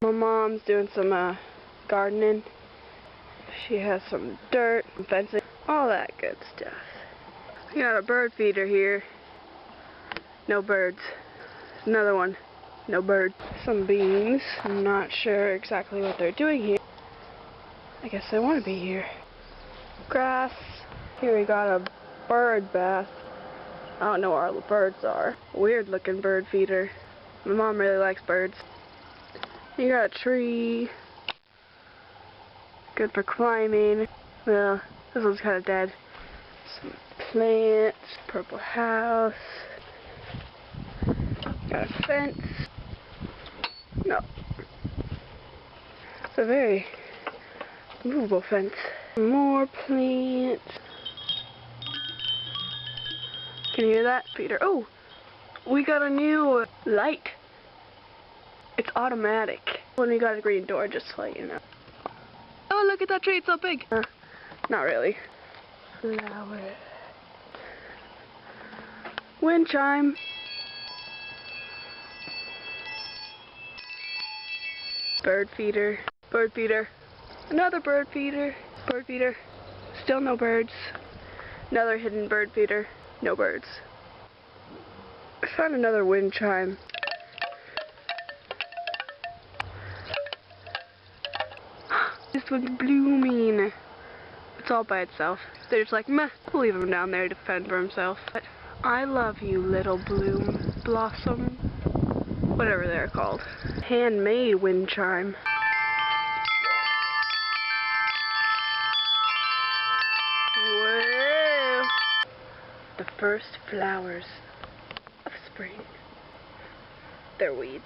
My mom's doing some gardening. She has some dirt and fencing, all that good stuff. We got a bird feeder here. No birds. Another one. No birds. Some beans. I'm not sure exactly what they're doing here. I guess they want to be here. Grass. Here we got a bird bath. I don't know where all the birds are. Weird looking bird feeder. My mom really likes birds. You got a tree. Good for climbing. Well, this one's kind of dead. Some plants. Purple house. Got a fence. No. It's a very movable fence. More plants. Can you hear that, Peter? Oh! We got a new light. It's automatic. When we got a green door, just to let you know. Oh, look at that tree, it's so big. Not really. Flower. Wind chime. Bird feeder. Bird feeder. Another bird feeder. Bird feeder. Still no birds. Another hidden bird feeder. No birds. I found another wind chime. This one's blooming. It's all by itself. They're just like, meh, we'll leave him down there to fend for himself. But I love you, little bloom blossom. Whatever they're called. Handmade wind chime. Whoa! The first flowers of spring. They're weeds.